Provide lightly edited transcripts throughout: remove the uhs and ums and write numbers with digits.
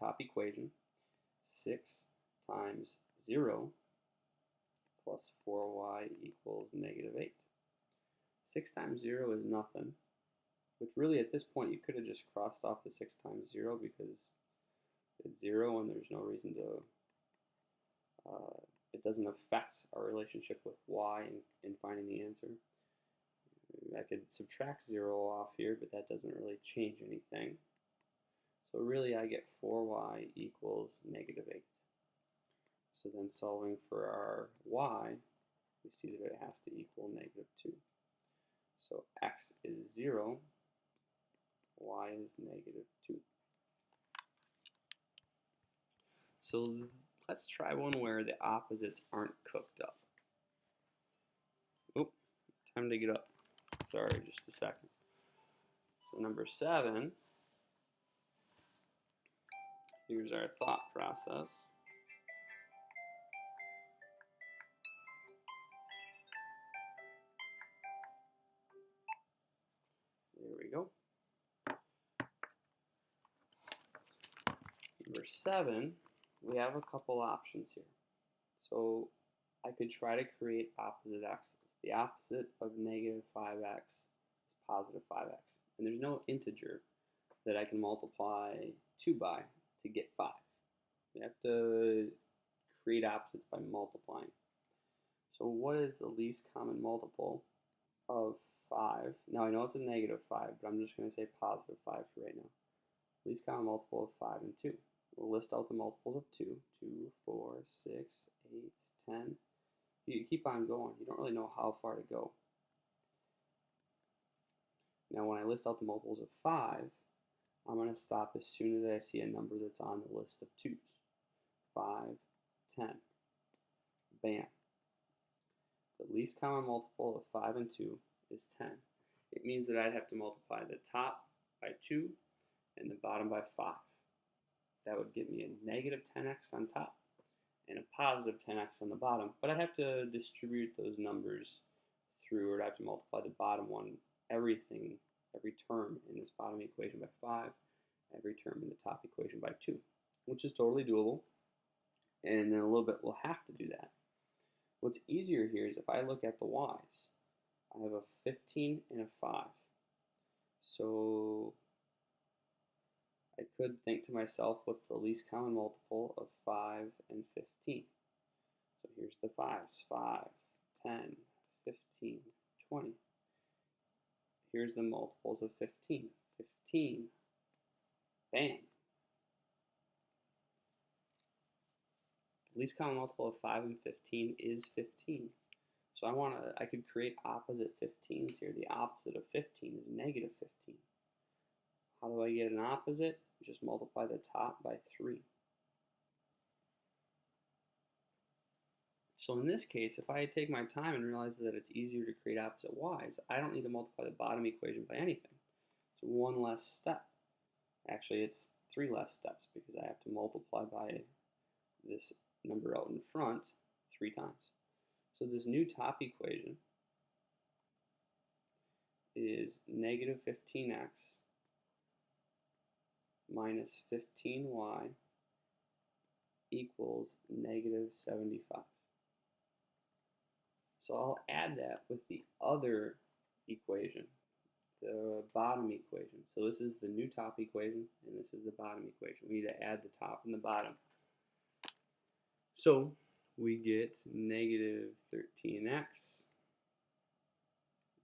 top equation. 6 times 0 plus 4y equals negative 8. 6 times 0 is nothing, which really at this point you could have just crossed off the 6 times 0 because it's 0 and there's no reason to, it doesn't affect our relationship with y in finding the answer. I could subtract 0 off here, but that doesn't really change anything. So really I get 4y equals negative 8. So then solving for our y, we see that it has to equal negative 2. So x is 0, y is negative 2. So let's try one where the opposites aren't cooked up. Oh, time to get up. Sorry, just a second. So number 7, here's our thought process. There we go. Number 7, we have a couple options here. So I could try to create opposite x's. The opposite of negative 5x is positive 5x. And there's no integer that I can multiply 2 by to get 5. We have to create opposites by multiplying. So what is the least common multiple of 5? Now I know it's a negative 5, but I'm just going to say positive 5 for right now. Least common multiple of 5 and 2. We'll list out the multiples of 2. 2, 4, 6, 8, 10. You keep on going. You don't really know how far to go. Now when I list out the multiples of 5, I'm going to stop as soon as I see a number that's on the list of 2's. 5, 10. Bam. The least common multiple of 5 and 2 is 10. It means that I'd have to multiply the top by 2 and the bottom by 5. That would give me a negative 10x on top and a positive 10x on the bottom. But I'd have to distribute those numbers through, or I'd have to multiply the bottom one, every term in this bottom equation by 5, every term in the top equation by 2, which is totally doable. And in a little bit we'll have to do that. What's easier here is if I look at the y's. I have a 15 and a 5. So I could think to myself, what's the least common multiple of 5 and 15? So here's the 5's. 5, 10, 15, 20. Here's the multiples of 15. 15. Bam. The least common multiple of 5 and 15 is 15. So I could create opposite 15s here. The opposite of 15 is negative 15. How do I get an opposite? Just multiply the top by 3. So in this case, if I take my time and realize that it's easier to create opposite y's, I don't need to multiply the bottom equation by anything. It's one less step. Actually, it's 3 less steps because I have to multiply by this number out in front 3 times. So this new top equation is negative 15x minus 15y equals negative 75. So I'll add that with the other equation, the bottom equation. So this is the new top equation, and this is the bottom equation. We need to add the top and the bottom. So we get negative 13x.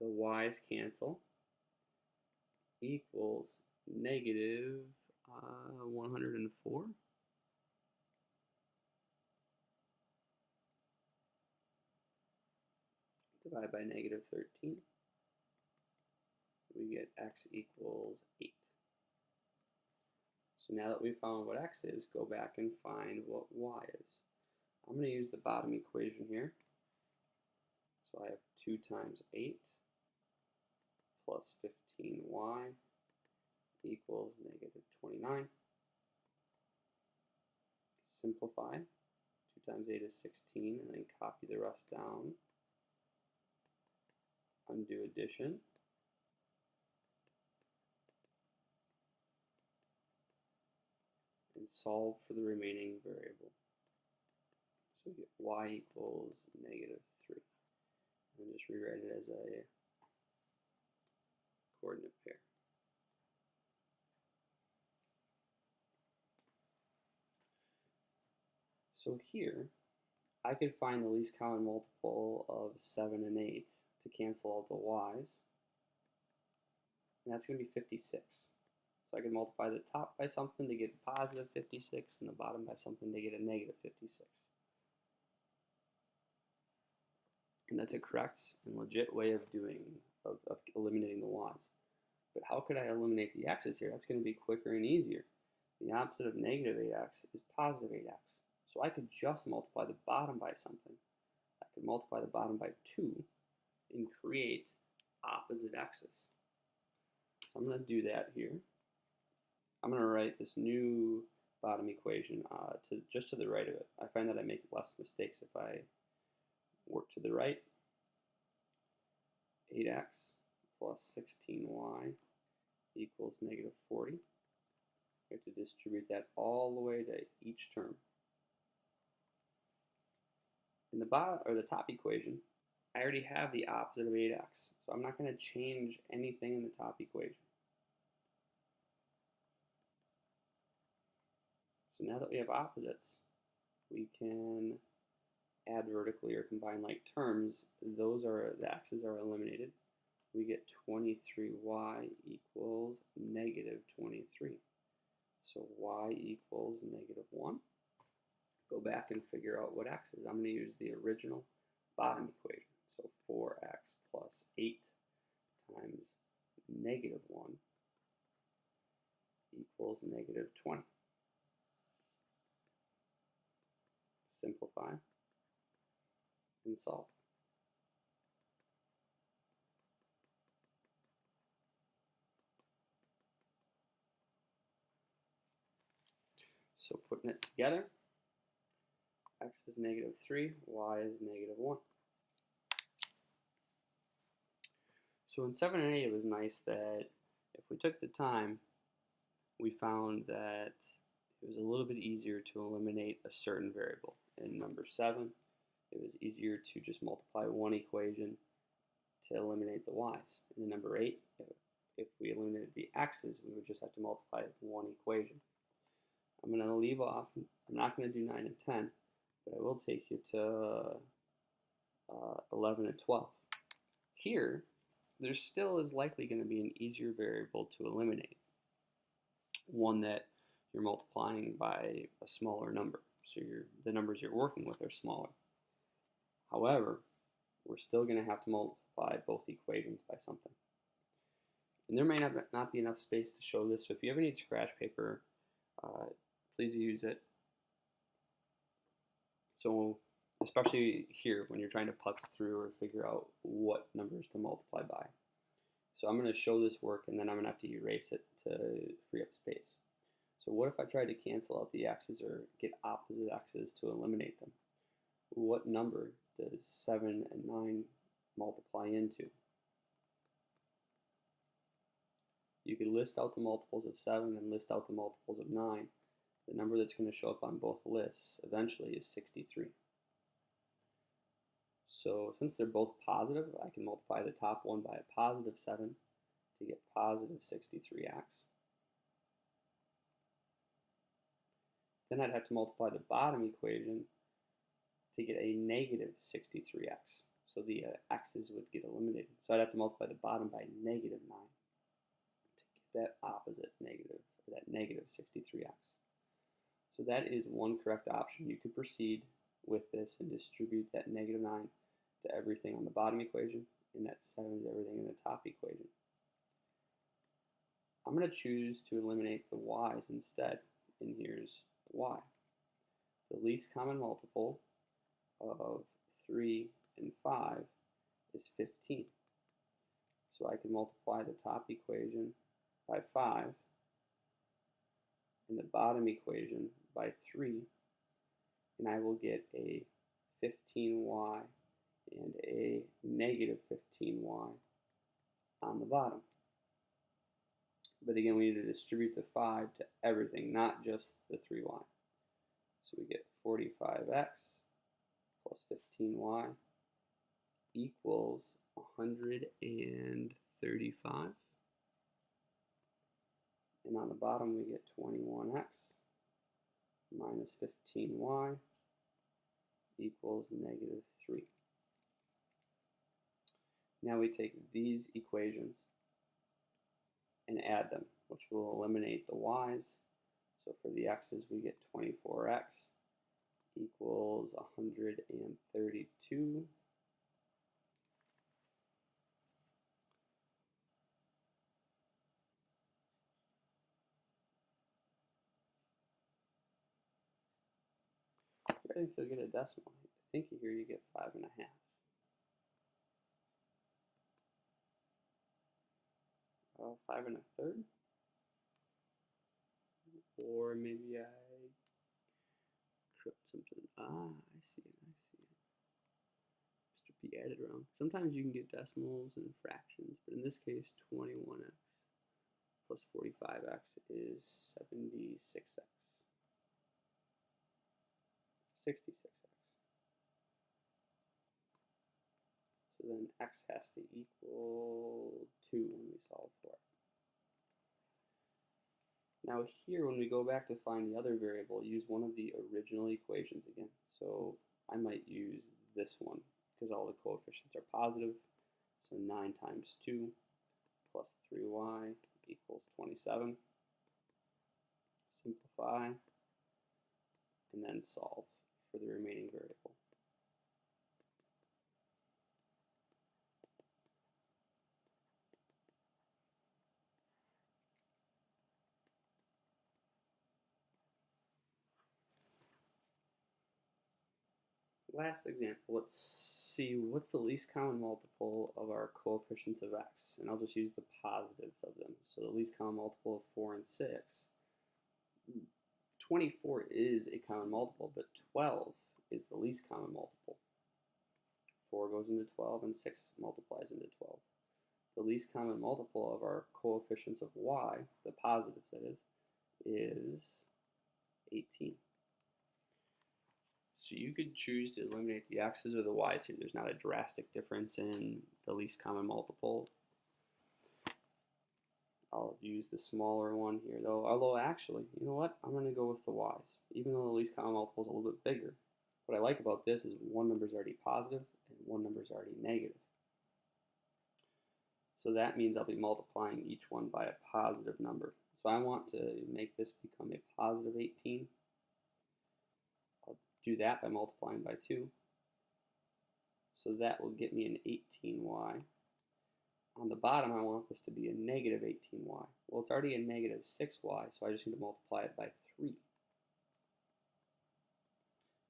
The y's cancel, equals negative 104. Divide by negative 13. We get x equals 8. So now that we've found what x is, go back and find what y is. I'm going to use the bottom equation here. So I have 2 times 8 plus 15y equals negative 29. Simplify. 2 times 8 is 16, and then copy the rest down. Undo addition. And solve for the remaining variable. So we get y equals negative 3. And just rewrite it as a coordinate pair. So here, I could find the least common multiple of 7 and 8 to cancel out the y's, and that's going to be 56. So I can multiply the top by something to get positive 56 and the bottom by something to get a negative 56. And that's a correct and legit way of eliminating the y's. But how could I eliminate the x's here? That's going to be quicker and easier. The opposite of negative 8x is positive 8x. So I could just multiply the bottom by something. I could multiply the bottom by 2 and create opposite x's. So I'm going to do that here. I'm going to write this new bottom equation just to the right of it. I find that I make less mistakes if I work to the right. 8x plus 16y equals negative 40. We have to distribute that all the way to each term. In the bottom or the top equation, I already have the opposite of 8x, so I'm not going to change anything in the top equation. So now that we have opposites, we can add vertically or combine like terms. The x's are eliminated. We get 23y equals negative 23. So y equals negative 1. Go back and figure out what x is. I'm going to use the original bottom equation. So 4x plus 8 times negative 1 equals negative 20. Simplify and solve. So putting it together, x is negative 3, y is negative 1. So in 7 and 8, it was nice that if we took the time, we found that it was a little bit easier to eliminate a certain variable. In number 7, it was easier to just multiply one equation to eliminate the y's. And in number 8, if we eliminated the x's, we would just have to multiply one equation. I'm going to leave off. I'm not going to do 9 and 10, but I will take you to 11 and 12. Here, there still is likely going to be an easier variable to eliminate, one that you're multiplying by a smaller number. So the numbers you're working with are smaller. However, we're still going to have to multiply both equations by something. And there may not be enough space to show this, so if you ever need scratch paper, please use it. So especially here when you're trying to putz through or figure out what numbers to multiply by. So I'm going to show this work and then I'm going to have to erase it to free up space. So what if I tried to cancel out the x's or get opposite x's to eliminate them? What number does 7 and 9 multiply into? You could list out the multiples of 7 and list out the multiples of 9. The number that's going to show up on both lists eventually is 63. So since they're both positive, I can multiply the top one by a positive 7 to get positive 63x. Then I'd have to multiply the bottom equation to get a negative 63x. So the x's would get eliminated. So I'd have to multiply the bottom by negative 9 to get that opposite negative, or that negative 63x. So that is one correct option. You could proceed with this and distribute that negative 9 to everything on the bottom equation and that 7 to everything in the top equation. I'm going to choose to eliminate the y's instead, and here's why. The least common multiple of 3 and 5 is 15. So I can multiply the top equation by 5 and the bottom equation by 3, and I will get a 15y and a negative 15y on the bottom. But again, we need to distribute the 5 to everything, not just the 3y. So we get 45x plus 15y equals 135. And on the bottom, we get 21x minus 15y equals negative 3. Now we take these equations and add them, which will eliminate the y's. So for the x's, we get 24x equals 132. I think you'll get a decimal. I think here you get 5.5. Oh, 5 1/3? Or maybe I crooked something. Ah, I see it, I see it. Mr. P added wrong. Sometimes you can get decimals and fractions, but in this case, 21x plus 45x is 76x. 66x. So then x has to equal 2 when we solve for it. Now here, when we go back to find the other variable, use one of the original equations again. So I might use this one because all the coefficients are positive. So 9 times 2 plus 3y equals 27. Simplify, and then solve for the remaining variable. Last example, let's see what's the least common multiple of our coefficients of x, and I'll just use the positives of them. So the least common multiple of 4 and 6. 24 is a common multiple, but 12 is the least common multiple. 4 goes into 12 and 6 multiplies into 12. The least common multiple of our coefficients of y, the positives that is 18. So you could choose to eliminate the x's or the y's here. There's not a drastic difference in the least common multiple. I'll use the smaller one here though, although actually, you know what? I'm going to go with the y's. Even though the least common multiple is a little bit bigger. What I like about this is one number is already positive and one number is already negative. So that means I'll be multiplying each one by a positive number. So I want to make this become a positive 18. I'll do that by multiplying by 2. So that will get me an 18y. On the bottom, I want this to be a negative 18y. Well, it's already a negative 6y, so I just need to multiply it by 3.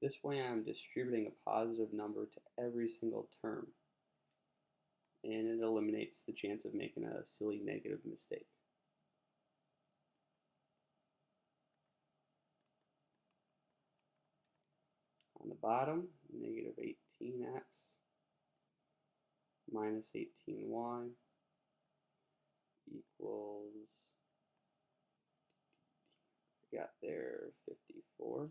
This way I'm distributing a positive number to every single term. And it eliminates the chance of making a silly negative mistake. On the bottom, negative 18x minus 18y equals, I got there 54.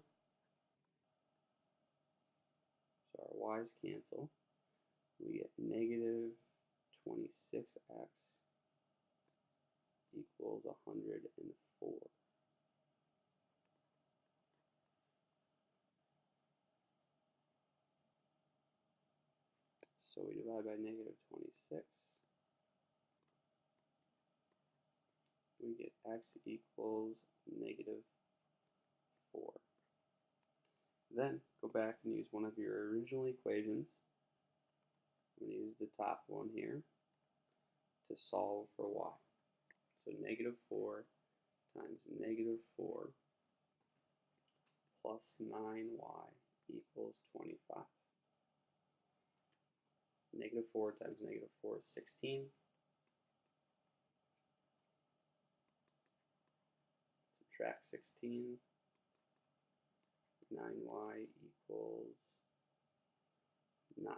So our y's cancel. We get negative 26x equals 104. So we divide by negative 26. We get x equals negative 4. Then go back and use one of your original equations. I'm going to use the top one here to solve for y. So negative 4 times negative 4 plus 9y equals 25. Negative 4 times negative 4 is 16. Subtract 16. 9y equals 9.